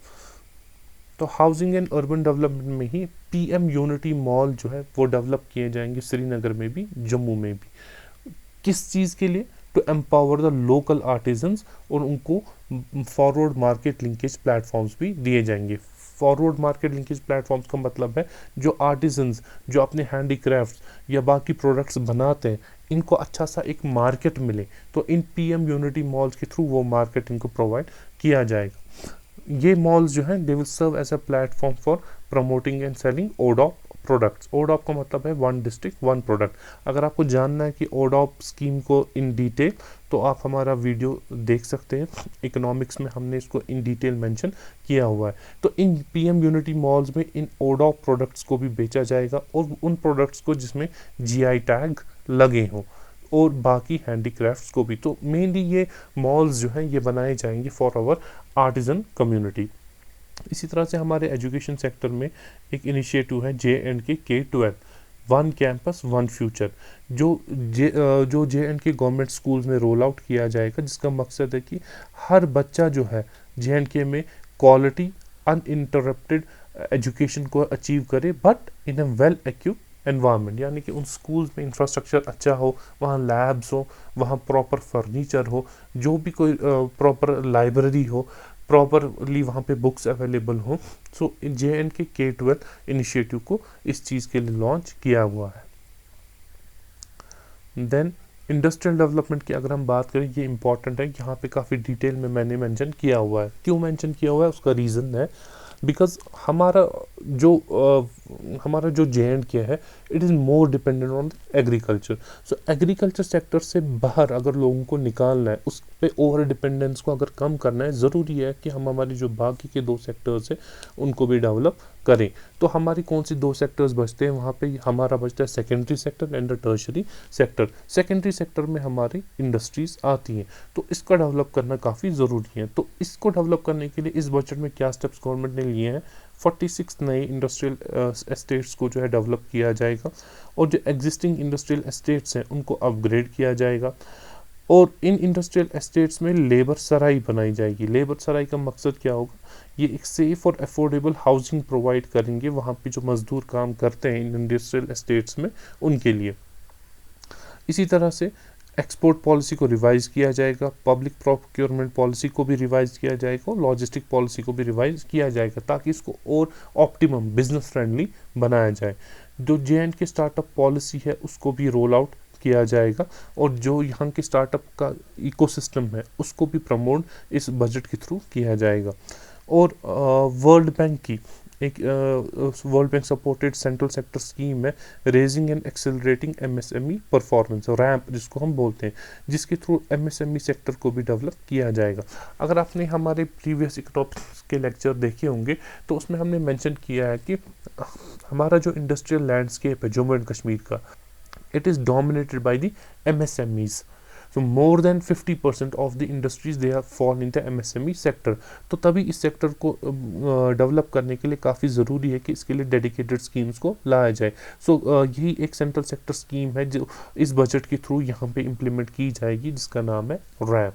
तो हाउसिंग एंड अर्बन डेवलपमेंट में ही पीएम यूनिटी मॉल जो है वो डेवलप किए जाएंगे, श्रीनगर में भी, जम्मू में भी। किस चीज़ के लिए? To empower the local artisans, और उनको फॉरवर्ड मार्केट लिंकेज प्लेटफॉर्म्स भी दिए जाएंगे। फॉरवर्ड मार्केट लिंकेज प्लेटफॉर्म्स का मतलब है जो आर्टिजन्स जो अपने हैंडीक्राफ्ट्स या बाकी प्रोडक्ट्स बनाते हैं, इनको अच्छा सा एक मार्केट मिले, तो इन पीएम यूनिटी मॉल्स के थ्रू वो मार्केट इनको प्रोवाइड किया जाएगा। ये मॉल्स जो हैं they will serve as a platform for promoting and selling ODOP products. ODOP का मतलब है वन डिस्ट्रिक्ट वन प्रोडक्ट। अगर आपको जानना है कि ओडॉप स्कीम को इन डिटेल, तो आप हमारा वीडियो देख सकते हैं, इकोनॉमिक्स में हमने इसको इन डिटेल मेंशन किया हुआ है। तो इन पीएम यूनिटी मॉल्स में इन ओडॉप प्रोडक्ट्स को भी बेचा जाएगा, और उन प्रोडक्ट्स को जिसमें जीआई टैग लगे हों, और बाकी हैंडीक्राफ्ट्स को भी। तो मेनली ये मॉल्स जो हैं ये बनाए जाएंगे फॉर आवर आर्टिजन कम्युनिटी। इसी तरह से हमारे एजुकेशन सेक्टर में एक इनिशिएटिव है JNK-K12, one campus one future, जो JNK गवर्नमेंट स्कूल्स में रोल आउट किया जाएगा, जिसका मकसद है कि हर बच्चा जो है JNK में क्वालिटी अनइंटरप्टेड एजुकेशन को अचीव करे, but in a well equipped environment. यानी कि उन स्कूल्स में इंफ्रास्ट्रक्चर अच्छा हो, वहाँ लैब्स हो, वहाँ प्रॉपर फर्नीचर हो, जो भी कोई प्रॉपर लाइब्रेरी हो, प्रॉपरली वहाँ पे बुक्स अवेलेबल हो। सो JNK-K12 इनिशिएटिव को इस चीज़ के लिए लॉन्च किया हुआ है। देन इंडस्ट्रियल डेवलपमेंट की अगर हम बात करें, ये इंपॉर्टेंट है, यहाँ पे काफ़ी डिटेल में मैंने मेंशन किया हुआ है। क्यों मेंशन किया हुआ है? उसका रीज़न है बिकॉज हमारा जो JNK है, it is more dependent on agriculture. So agriculture sector से बाहर अगर लोगों को निकालना है, उस पे ओवर डिपेंडेंस को अगर कम करना है, ज़रूरी है कि हम हमारी जो बाकी के 2 सेक्टर्स हैं उनको भी डेवलप करें। तो हमारी कौन सी 2 सेक्टर्स बचते हैं? वहाँ पे हमारा बचता है secondary sector and tertiary sector. Secondary sector में हमारी इंडस्ट्रीज आती हैं, तो इसका डेवलप करना काफ़ी ज़रूरी है। तो इसको डेवलप करने के लिए इस बजट में क्या स्टेप्स गवर्नमेंट ने लिए हैं? 46 नए इंडस्ट्रियल एस्टेट्स को जो है डेवलप किया जाएगा, और जो एग्जिस्टिंग इंडस्ट्रियल एस्टेट्स हैं उनको अपग्रेड किया जाएगा, और इन इंडस्ट्रियल एस्टेट्स में लेबर सराई बनाई जाएगी। लेबर सराई का मकसद क्या होगा? ये एक सेफ और अफोर्डेबल हाउसिंग प्रोवाइड करेंगे वहाँ पे जो मजदूर काम करते हैं इन इंडस्ट्रियल एस्टेट्स में, उनके लिए। इसी तरह से एक्सपोर्ट पॉलिसी को रिवाइज किया जाएगा, पब्लिक प्रोक्योरमेंट पॉलिसी को भी रिवाइज किया जाएगा, और लॉजिस्टिक पॉलिसी को भी रिवाइज किया जाएगा, ताकि इसको और ऑप्टिमम बिजनेस फ्रेंडली बनाया जाए। जो JNK स्टार्टअप पॉलिसी है उसको भी रोल आउट किया जाएगा, और जो यहाँ के स्टार्टअप का इकोसिस्टम है उसको भी प्रमोट इस बजट के थ्रू किया जाएगा। और वर्ल्ड बैंक की एक world bank supported central sector scheme है, raising and accelerating MSME performance, RAMP जिसको हम बोलते हैं, जिसके थ्रू एमएसएमई सेक्टर को भी डेवलप किया जाएगा। अगर आपने हमारे प्रीवियस इकोनॉमिक्स के लेक्चर देखे होंगे तो उसमें हमने मेंशन किया है कि हमारा जो इंडस्ट्रियल लैंडस्केप है जम्मू एंड कश्मीर का, it is dominated by the MSMEs. So more than 50% of the industries they are fall in the MSME sector. तो तभी इस सेक्टर को डेवलप करने के लिए काफ़ी ज़रूरी है कि इसके लिए डेडिकेटेड स्कीम्स को लाया जाए। यही एक सेंट्रल सेक्टर स्कीम है जो इस बजट के थ्रू यहाँ पे इम्प्लीमेंट की जाएगी, जिसका नाम है रैप।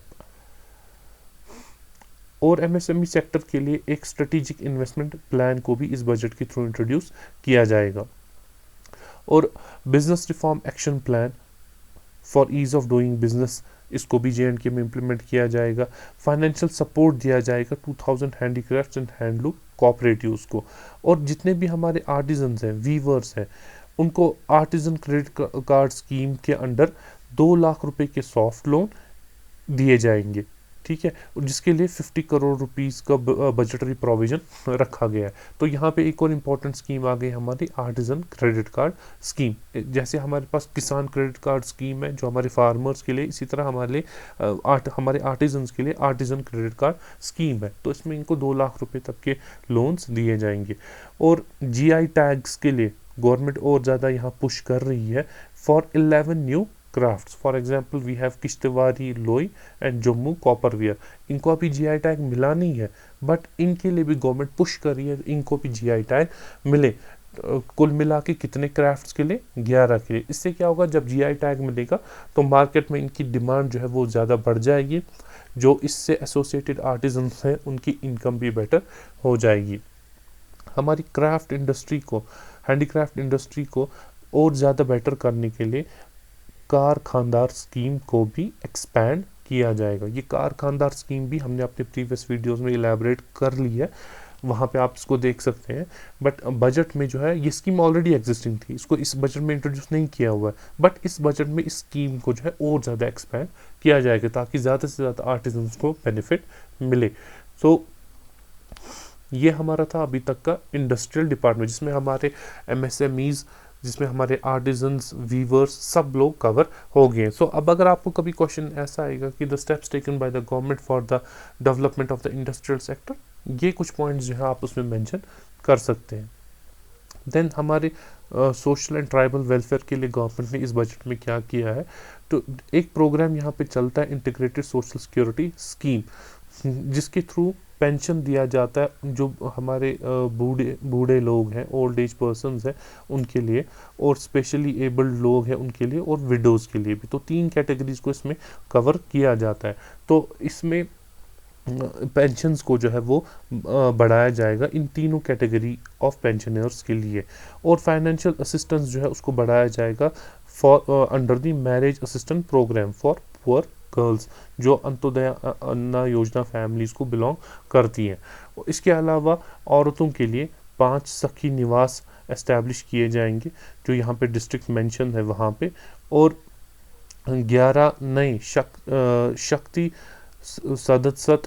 और एमएसएमई सेक्टर के लिए एक स्ट्रेटेजिक इन्वेस्टमेंट प्लान को भी इस बजट के थ्रू इंट्रोड्यूस किया जाएगा। और business reform action plan for ease of doing business, इसको भी JNK में इम्प्लीमेंट किया जाएगा। फाइनेंशियल सपोर्ट दिया जाएगा 2000 हैंडीक्राफ्ट्स एंड हैंडलूम कोऑपरेटिव्स को। और जितने भी हमारे आर्टिजन्स हैं, वीवर्स हैं, उनको आर्टिजन क्रेडिट कार्ड स्कीम के अंडर 2 लाख रुपए के सॉफ्ट लोन दिए जाएंगे, ठीक है, और जिसके लिए 50 करोड़ रुपीस का बजटरी प्रोविजन रखा गया है। तो यहाँ पे एक और इम्पॉर्टेंट स्कीम आ गई हमारी आर्टिजन क्रेडिट कार्ड स्कीम। जैसे हमारे पास किसान क्रेडिट कार्ड स्कीम है जो हमारे फार्मर्स के लिए, इसी तरह हमारे आर्टिजन्स के लिए आर्टिजन क्रेडिट कार्ड स्कीम है। तो इसमें इनको 2 लाख रुपए तक के लोन्स दिए जाएंगे। और GI टैग्स के लिए गवर्नमेंट और ज़्यादा यहाँ पुश कर रही है for 11 new crafts. For example we have Kishtwari loi and Jammu कॉपरवेयर, इनको अभी GI टैग मिला नहीं है, बट इनके लिए भी गवर्नमेंट पुश कर रही है इनको भी GI टैग मिले। कुल मिला के कितने क्राफ्ट्स के लिए? 11 के लिए। इससे क्या होगा, जब GI टैग मिलेगा तो मार्केट में इनकी डिमांड जो है वो ज़्यादा बढ़ जाएगी, जो इससे एसोसिएटेड आर्टिजन्स हैं उनकी इनकम भी बेटर हो जाएगी। हमारी क्राफ्ट इंडस्ट्री को, हैंडीक्राफ्ट इंडस्ट्री को और ज़्यादा बेटर करने के लिए कारखानदार स्कीम को भी एक्सपैंड किया जाएगा। ये कारखानदार स्कीम भी हमने अपने प्रीवियस वीडियोस में इलेबोरेट कर ली है, वहाँ पे आप इसको देख सकते हैं। बट बजट में जो है ये स्कीम ऑलरेडी एग्जिस्टिंग थी, इसको इस बजट में इंट्रोड्यूस नहीं किया हुआ है, बट इस बजट में इस स्कीम को जो है और ज़्यादा एक्सपैंड किया जाएगा ताकि ज़्यादा से ज़्यादा आर्टिजन्स को बेनिफिट मिले। ये हमारा था अभी तक का इंडस्ट्रियल डिपार्टमेंट, जिसमें हमारे MSMEs, जिसमें हमारे आर्टिजन्स, वीवर्स सब लोग कवर हो गए। अब अगर आपको कभी क्वेश्चन ऐसा आएगा कि the steps taken by the government for the development of the industrial sector, ये कुछ पॉइंट्स जो है आप उसमें मेंशन कर सकते हैं। देन हमारे सोशल एंड ट्राइबल वेलफेयर के लिए गवर्नमेंट ने इस बजट में क्या किया है, तो एक प्रोग्राम यहाँ पे चलता है इंटीग्रेटेड सोशल सिक्योरिटी स्कीम, जिसके थ्रू पेंशन दिया जाता है जो हमारे बूढ़े लोग हैं, ओल्ड एज पर्सन्स हैं उनके लिए, और स्पेशली एबल्ड लोग हैं उनके लिए, और विडोज़ के लिए भी। तो 3 कैटेगरीज को इसमें कवर किया जाता है। तो इसमें पेंशन्स को जो है वो बढ़ाया जाएगा इन तीनों कैटेगरी ऑफ पेंशनर्स के लिए। और फाइनेंशियल असिस्टेंस जो है उसको बढ़ाया जाएगा for under the marriage assistant programme for poor girls, जो अंत्योदय अन्ना योजना फैमिलीज़ को बिलोंग करती हैं। इसके अलावा औरतों के लिए 5 सखी निवास एस्टैब्लिश किए जाएंगे जो यहाँ पे डिस्ट्रिक्ट मेंशन है वहाँ पे, और 11 नए शक्ति सदस्य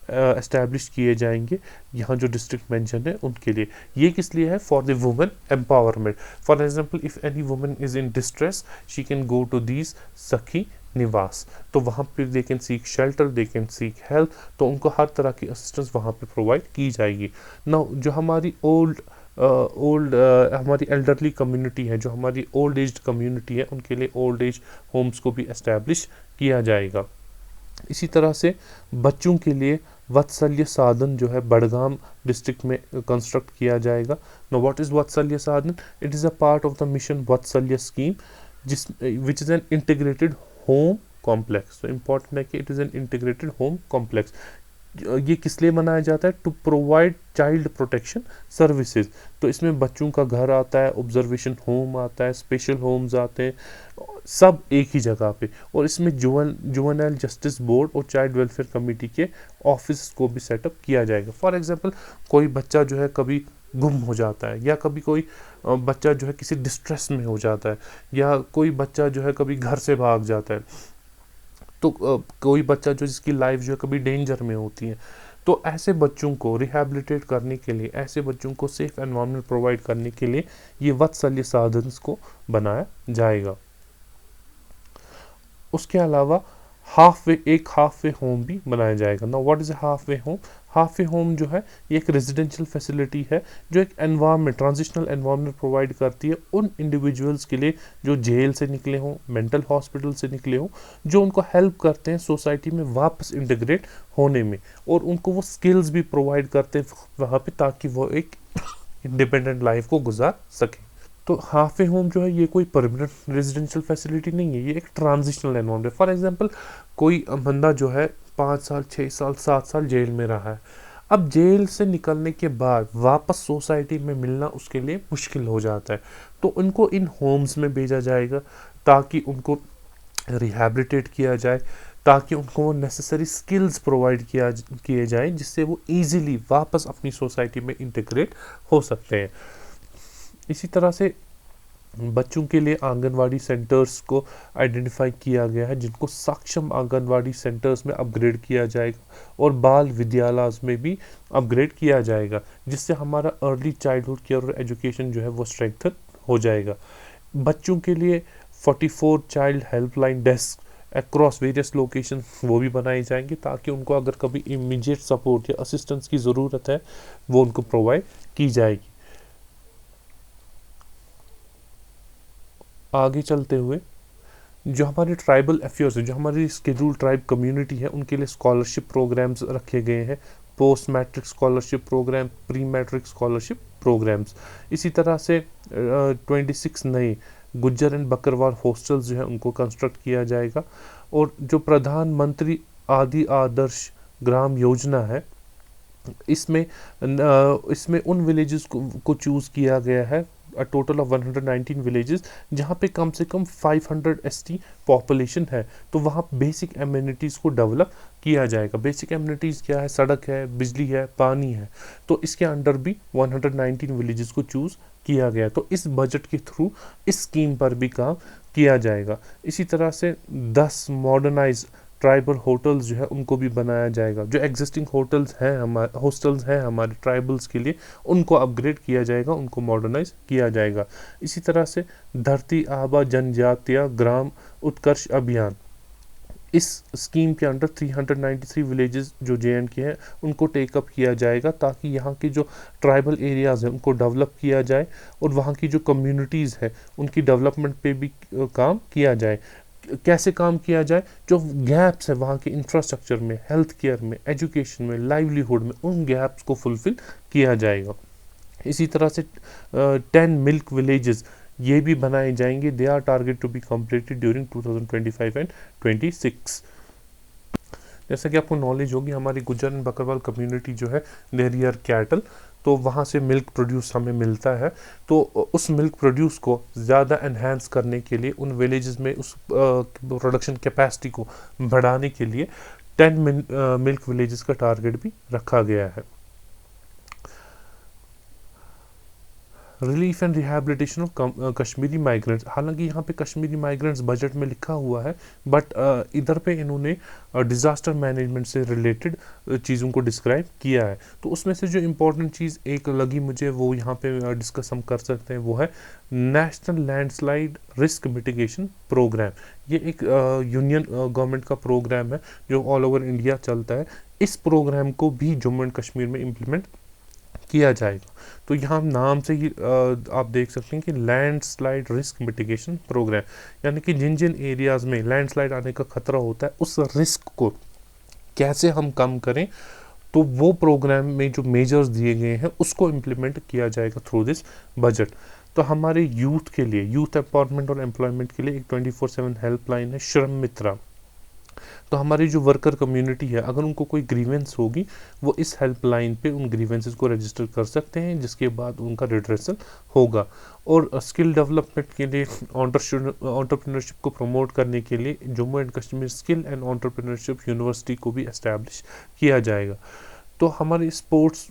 एस्टैब्लिश किए जाएंगे यहाँ जो डिस्ट्रिक्ट मेंशन है उनके लिए। ये किस लिए है? For the women empowerment. For example if any women is in distress she can go to these Sakhi Niwas, तो वहाँ पे they can seek shelter, they can seek help, तो उनको हर तरह की असिस्टेंस वहाँ पे प्रोवाइड की जाएगी। ना जो हमारी हमारी एल्डरली कम्युनिटी है, जो हमारी ओल्ड एज कम्युनिटी है, उनके लिए ओल्ड एज होम्स को भी एस्टैब्लिश किया जाएगा। इसी तरह से बच्चों के लिए वात्सल्य साधन जो है बड़गाम डिस्ट्रिक्ट में कंस्ट्रक्ट किया जाएगा। Know what is Vatsalya Sadhan? It is a part of the mission Vatsalya scheme which is an integrated home complex. तो इम्पॉर्टेंट है कि it is an integrated home complex. ये किस लिए बनाया जाता है? To provide child protection services. तो इसमें बच्चों का घर आता है, ऑब्जर्वेशन होम आता है, स्पेशल होम्स आते हैं, सब एक ही जगह पे। और इसमें जुवेनाइल जस्टिस बोर्ड और चाइल्ड वेलफेयर कमेटी के ऑफिस को भी सेटअप किया जाएगा। फॉर एग्जांपल कोई बच्चा जो है कभी गुम हो जाता है, या कभी कोई बच्चा जो है किसी डिस्ट्रेस में हो जाता है, या कोई बच्चा जो है कभी घर से भाग जाता है, तो कोई बच्चा जो जिसकी लाइफ जो है कभी डेंजर में होती है, तो ऐसे बच्चों को रिहैबिलिटेट करने के लिए, ऐसे बच्चों को सेफ एनवायरनमेंट प्रोवाइड करने के लिए ये वात्सल्य साधन को बनाया जाएगा। उसके अलावा एक हाफ वे होम भी बनाया जाएगा। Now what is a half way home? Half way home जो है ये एक रेजिडेंशियल फैसिलिटी है जो एक एनवायरनमेंट, ट्रांजिशनल एनवायरनमेंट प्रोवाइड करती है उन इंडिविजुअल्स के लिए जो जेल से निकले हों, मेंटल हॉस्पिटल से निकले हों, जो उनको हेल्प करते हैं सोसाइटी में वापस इंटीग्रेट होने में, और उनको वो स्किल्स भी प्रोवाइड करते हैं वहाँ पे ताकि वो एक इंडिपेंडेंट लाइफ को गुजार सकें। तो हाफ ए होम जो है ये कोई परमानेंट रेजिडेंशियल फैसिलिटी नहीं है, ये एक ट्रांजिशनल एनवायरनमेंट। फॉर एग्जांपल कोई बंदा जो है 5 साल 6 साल 7 साल जेल में रहा है, अब जेल से निकलने के बाद वापस सोसाइटी में मिलना उसके लिए मुश्किल हो जाता है, तो उनको इन होम्स में भेजा जाएगा ताकि उनको रिहैबिलिटेट किया जाए, ताकि उनको वो नेसेसरी स्किल्स प्रोवाइड किए जाए जिससे वो इजीली वापस अपनी सोसाइटी में इंटीग्रेट हो सकते हैं। इसी तरह से बच्चों के लिए आंगनवाड़ी सेंटर्स को आइडेंटिफाई किया गया है जिनको सक्षम आंगनवाड़ी सेंटर्स में अपग्रेड किया जाएगा और बाल विद्यालय में भी अपग्रेड किया जाएगा, जिससे हमारा अर्ली चाइल्डहुड केयर और एजुकेशन जो है वो स्ट्रेंथन हो जाएगा। बच्चों के लिए 44 child helpline desk across various location वो भी बनाए जाएंगे ताकि उनको अगर कभी इमीडिएट सपोर्ट या असिस्टेंस की ज़रूरत है वो उनको प्रोवाइड की जाएगी। आगे चलते हुए जो हमारे ट्राइबल अफेयर्स है, जो हमारी स्केड्यूल ट्राइब कम्युनिटी है, उनके लिए स्कॉलरशिप प्रोग्राम्स रखे गए हैं, post matric scholarship programme, pre matric scholarship programmes. इसी तरह से 26 नए गुज्जर एंड बकरवाल हॉस्टल्स जो है उनको कंस्ट्रक्ट किया जाएगा, और जो प्रधानमंत्री आदि आदर्श ग्राम योजना है इसमें उन विलेजेस को चूज़ किया गया है, अ टोटल ऑफ 119 विलेजेस, जहाँ पे कम से कम 500 ST पॉपुलेशन है, तो वहाँ बेसिक एम्यूनिटीज़ को डेवलप किया जाएगा। बेसिक एम्यूनिटीज़ क्या है? सड़क है, बिजली है, पानी है, तो इसके अंडर भी 119 विलेजेस को चूज़ किया गया। तो इस बजट के थ्रू इस स्कीम पर भी काम किया जाएगा। इसी तरह से 10 मॉडर्नाइज ट्राइबल होटल्स जो है उनको भी बनाया जाएगा। जो एग्जिस्टिंग हॉस्टल्स हैं हमारे ट्राइबल्स के लिए, उनको अपग्रेड किया जाएगा, उनको मॉडर्नाइज किया जाएगा। इसी तरह से धरती आबा जनजातीय ग्राम उत्कर्ष अभियान, इस स्कीम के अंडर 393 विलेजेस जो JNK हैं उनको टेकअप किया जाएगा ताकि यहाँ की जो ट्राइबल एरियाज़ हैं उनको डेवलप किया जाए और वहाँ की जो कम्युनिटीज़ है उनकी डेवलपमेंट पे भी काम किया जाए। कैसे काम किया जाए? जो गैप्स है वहाँ के इंफ्रास्ट्रक्चर में, हेल्थ केयर में, एजुकेशन में, लाइवलीहुड में, उन गैप्स को फुलफिल किया जाएगा। इसी तरह से 10 मिल्क विलेजेस ये भी बनाए जाएंगे। They are target to be completed during 2025 and 26। जैसा कि आपको नॉलेज होगी हमारी गुज्जर एंड बकरवाल कम्युनिटी जो है दे रियर कैटल, तो वहाँ से मिल्क प्रोड्यूस हमें मिलता है, तो उस मिल्क प्रोड्यूस को ज़्यादा एनहांस करने के लिए उन विलेजेस में उस प्रोडक्शन कैपेसिटी को बढ़ाने के लिए 10 मिल्क विलेजेस का टारगेट भी रखा गया है। Relief and rehabilitation of Kashmiri migrants, हालांकि यहाँ पे कश्मीरी माइग्रेंट्स बजट में लिखा हुआ है, बट इधर पे इन्होंने डिज़ास्टर मैनेजमेंट से रिलेटेड चीज़ों को डिस्क्राइब किया है। तो उसमें से जो इम्पोर्टेंट चीज़ एक लगी मुझे वो यहाँ पे डिस्कस हम कर सकते हैं, वो है national landslide risk mitigation programme. ये एक यूनियन गवर्नमेंट का प्रोग्राम है जो ऑल ओवर इंडिया चलता है। इस प्रोग्राम को भी जम्मू एंड कश्मीर में इम्प्लीमेंट किया जाएगा। तो यहाँ नाम से ही आप देख सकते हैं कि लैंडस्लाइड रिस्क मिटिगेशन प्रोग्राम, यानी कि जिन जिन एरियाज़ में लैंडस्लाइड आने का खतरा होता है उस रिस्क को कैसे हम कम करें, तो वो प्रोग्राम में जो मेजर्स दिए गए हैं उसको इम्प्लीमेंट किया जाएगा थ्रू दिस बजट। तो हमारे यूथ के लिए, यूथ एम्पावरमेंट और एम्प्लॉयमेंट के लिए एक 24/7 हेल्पलाइन है श्रम मित्रा। तो हमारी जो वर्कर कम्युनिटी है अगर उनको कोई ग्रीवेंस होगी वो इस हेल्पलाइन पे उन ग्रीवेंसेस को रजिस्टर कर सकते हैं, जिसके बाद उनका रिड्रेसल होगा। और स्किल डेवलपमेंट के लिए, एंटरप्रेन्योरशिप को प्रमोट करने के लिए Jammu and Kashmir skill and entrepreneurship university को भी एस्टैब्लिश किया जाएगा। तो हमारी स्पोर्ट्स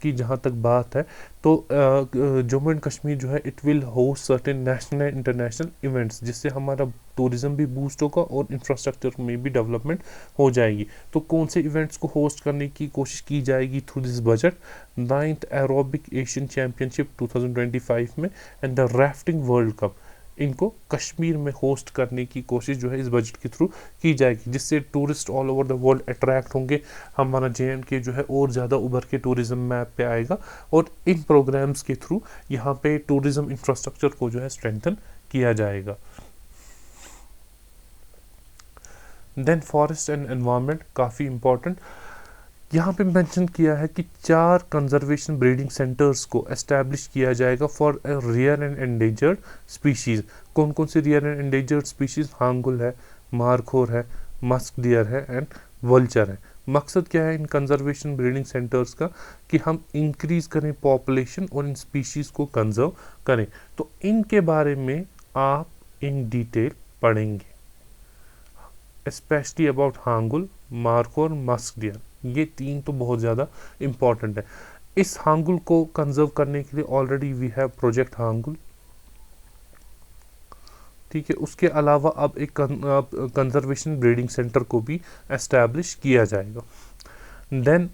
की जहाँ तक बात है, तो जम्मू एंड कश्मीर जो है it will host certain national and international events, जिससे हमारा टूरिज्म भी बूस्ट होगा और इंफ्रास्ट्रक्चर में भी डेवलपमेंट हो जाएगी। तो कौन से इवेंट्स को होस्ट करने की कोशिश की जाएगी through this budget? 9th aerobic Asian championship 2025 में and the rafting world cup, इनको कश्मीर में होस्ट करने की कोशिश जो है इस बजट के थ्रू की जाएगी, जिससे tourist all over the world attract होंगे। हमारा JNK जो है और ज़्यादा उभर के टूरिज्म मैप पे आएगा, और इन प्रोग्राम्स के थ्रू यहाँ पे टूरिज्म इंफ्रास्ट्रक्चर को जो है स्ट्रेंथन किया जाएगा। देन फॉरेस्ट एंड एनवायरनमेंट काफ़ी इंपॉर्टेंट, यहाँ पे मेंशन किया है कि 4 कंजर्वेशन ब्रीडिंग सेंटर्स को एस्टैब्लिश किया जाएगा for rare and endangered species. कौन कौन सी rare and endangered species? Hangul है, मारखोर है, मस्क डियर है एंड वल्चर है। मकसद क्या है इन कंजर्वेशन ब्रीडिंग सेंटर्स का? कि हम इंक्रीज़ करें पॉपुलेशन और इन स्पीशीज़ को कंजर्व करें। तो इनके बारे में आप इन डिटेल पढ़ेंगे, specially about hangul, markhor, musk deer. ये 3 तो बहुत ज़्यादा इम्पॉर्टेंट है। इस हांगुल को कंजर्व करने के लिए already we have project hangul, ठीक है। उसके अलावा अब एक कंजर्वेशन ब्रीडिंग सेंटर को भी एस्टैब्लिश किया जाएगा। Then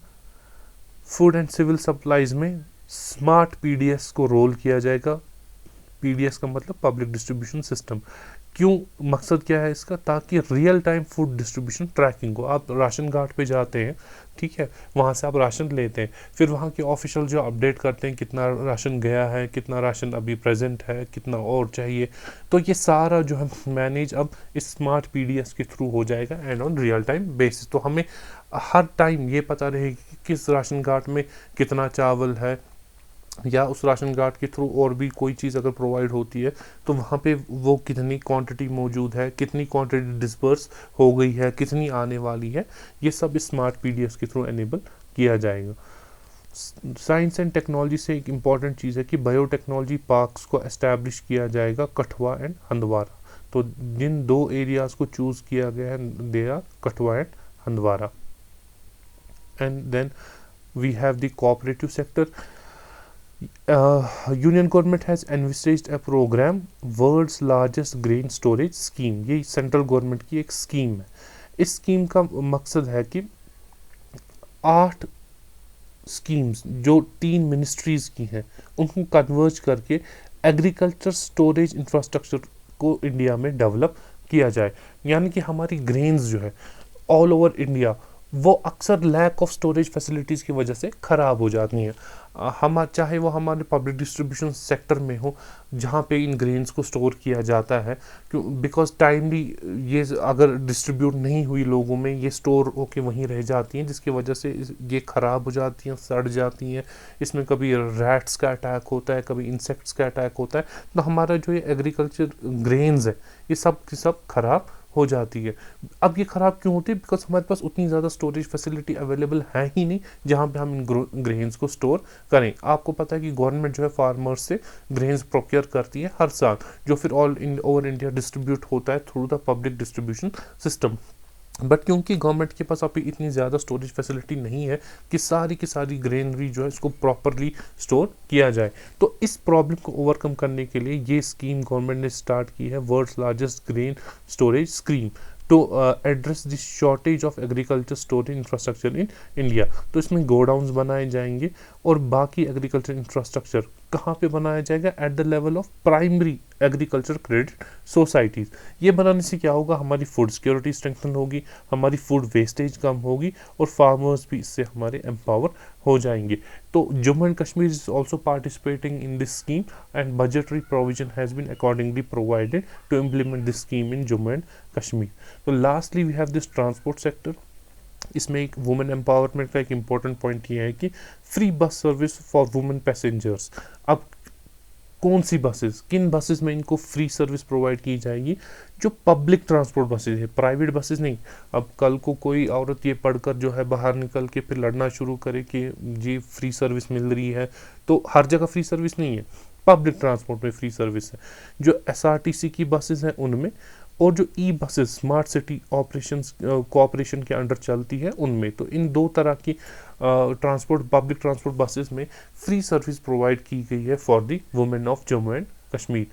food and civil supplies में स्मार्ट PDS को रोल किया जाएगा। PDS का मतलब पब्लिक डिस्ट्रीब्यूशन सिस्टम। क्यों? मकसद क्या है इसका? ताकि real time food distribution tracking हो। आप राशन कार्ड पे जाते हैं, ठीक है, वहाँ से आप राशन लेते हैं, फिर वहाँ के ऑफिशियल जो अपडेट करते हैं कितना राशन गया है, कितना राशन अभी प्रेजेंट है, कितना और चाहिए, तो ये सारा जो है मैनेज अब इस स्मार्ट PDS के थ्रू हो जाएगा and on real time basis. तो हमें हर टाइम ये पता रहेगी कि किस राशन कार्ड में कितना चावल है, या उस राशन कार्ड के थ्रू और भी कोई चीज़ अगर प्रोवाइड होती है तो वहाँ पे वो कितनी क्वांटिटी मौजूद है, कितनी क्वांटिटी डिस्पर्स हो गई है, कितनी आने वाली है, ये सब इस स्मार्ट PDS के थ्रू एनेबल किया जाएगा। साइंस एंड टेक्नोलॉजी से एक इम्पॉर्टेंट चीज़ है कि बायोटेक्नोलॉजी पार्क्स को एस्टैब्लिश किया जाएगा कठुआ एंड हंदवारा। तो जिन 2 एरियाज़ को चूज़ किया गया है they are Kathua and Handwara. And then we have the cooperative sector. Union government has envisaged a program world's largest grain storage scheme। ये सेंट्रल गवर्नमेंट की एक स्कीम है। इस स्कीम का मकसद है कि 8 स्कीम्स जो 3 मिनिस्ट्रीज की हैं उनको कन्वर्ज करके एग्रीकल्चर स्टोरेज इंफ्रास्ट्रक्चर को इंडिया में डेवलप किया जाए। यानी कि हमारी ग्रेन्स जो है ऑल ओवर इंडिया वो अक्सर लैक ऑफ स्टोरेज फैसिलिटीज़ की वजह से ख़राब हो जाती हैं। हम चाहे वो हमारे पब्लिक डिस्ट्रीब्यूशन सेक्टर में हो जहाँ पे इन ग्रेन्स को स्टोर किया जाता है, क्यों? बिकॉज टाइमली ये अगर डिस्ट्रीब्यूट नहीं हुई लोगों में, ये स्टोर होके वहीं रह जाती हैं, जिसकी वजह से ये ख़राब हो जाती हैं, सड़ जाती हैं। इसमें कभी रैट्स का अटैक होता है, कभी इंसेक्ट्स का अटैक होता है। तो हमारा जो ये एग्रीकल्चर ग्रेन्स है ये सब की सब ख़राब हो जाती है। अब ये ख़राब क्यों होती है? बिकॉज हमारे पास उतनी ज़्यादा स्टोरेज फैसिलिटी अवेलेबल है ही नहीं जहाँ पे हम इन ग्रेन्स को स्टोर करें। आपको पता है कि गवर्नमेंट जो है फार्मर्स से ग्रेन्स प्रोक्योर करती है हर साल, जो फिर ओवर इंडिया डिस्ट्रीब्यूट होता है through the public distribution system. But क्योंकि गवर्नमेंट के पास अभी इतनी ज़्यादा स्टोरेज फैसिलिटी नहीं है कि सारी की सारी ग्रेनरी जो है इसको प्रॉपरली स्टोर किया जाए, तो इस प्रॉब्लम को ओवरकम करने के लिए ये स्कीम गवर्नमेंट ने स्टार्ट की है, world's largest grain storage scheme, to address the shortage of agriculture storage infrastructure in India. तो इसमें गोडाउन्स बनाए जाएंगे और बाकी एग्रीकल्चर इंफ्रास्ट्रक्चर कहाँ पे बनाया जाएगा? At the level of primary agriculture credit societies. ये बनाने से क्या होगा? हमारी फूड सिक्योरिटी स्ट्रेंथन होगी, हमारी फूड वेस्टेज कम होगी और फार्मर्स भी इससे हमारे एम्पावर हो जाएंगे। तो Jammu and Kashmir is also participating in this scheme and budgetary provision has been accordingly provided to implement this scheme in Jammu and Kashmir. तो lastly we have this transport sector. इसमें एक वुमेन एम्पावरमेंट का एक इम्पॉर्टेंट पॉइंट ये है कि free bus service for women passengers. अब कौन सी बसेस, किन बसेस में इनको फ्री सर्विस प्रोवाइड की जाएगी? जो पब्लिक ट्रांसपोर्ट बसेस है, प्राइवेट बसेस नहीं। अब कल को कोई औरत ये पढ़कर जो है बाहर निकल के फिर लड़ना शुरू करे कि जी फ्री सर्विस मिल रही है, तो हर जगह फ्री सर्विस नहीं है। पब्लिक ट्रांसपोर्ट में फ्री सर्विस है, जो SRTC की बसेस हैं उनमें, और जो e buses smart city operations cooperation के अंडर चलती है उनमें। तो इन दो तरह की ट्रांसपोर्ट पब्लिक ट्रांसपोर्ट बसेस में फ्री सर्विस प्रोवाइड की गई है for the women of Jammu and Kashmir.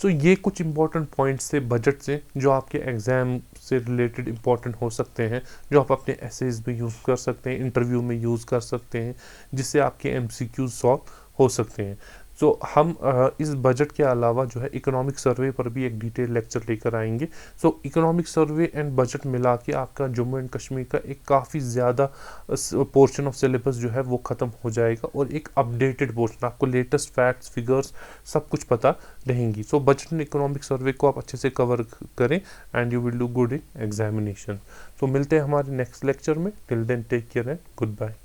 So ये कुछ इंपॉर्टेंट पॉइंट्स थे बजट से जो आपके एग्ज़ाम से रिलेटेड इंपॉर्टेंट हो सकते हैं, जो आप अपने एसेज में यूज़ कर सकते हैं, इंटरव्यू में यूज़ कर सकते हैं, जिससे आपके MCQs सॉल्व हो सकते हैं। सो हम इस बजट के अलावा जो है इकोनॉमिक सर्वे पर भी एक डिटेल लेक्चर लेकर आएंगे। सो इकोनॉमिक सर्वे एंड बजट मिला के आपका जम्मू एंड कश्मीर का एक काफ़ी ज़्यादा पोर्शन ऑफ सिलेबस जो है वो ख़त्म हो जाएगा, और एक अपडेटेड पोर्शन, आपको लेटेस्ट फैक्ट्स फिगर्स सब कुछ पता रहेंगी। So budget and economic survey को आप अच्छे से कवर करें and you will do good in examination. So मिलते हैं हमारे नेक्स्ट लेक्चर में। Till then take care and good bye.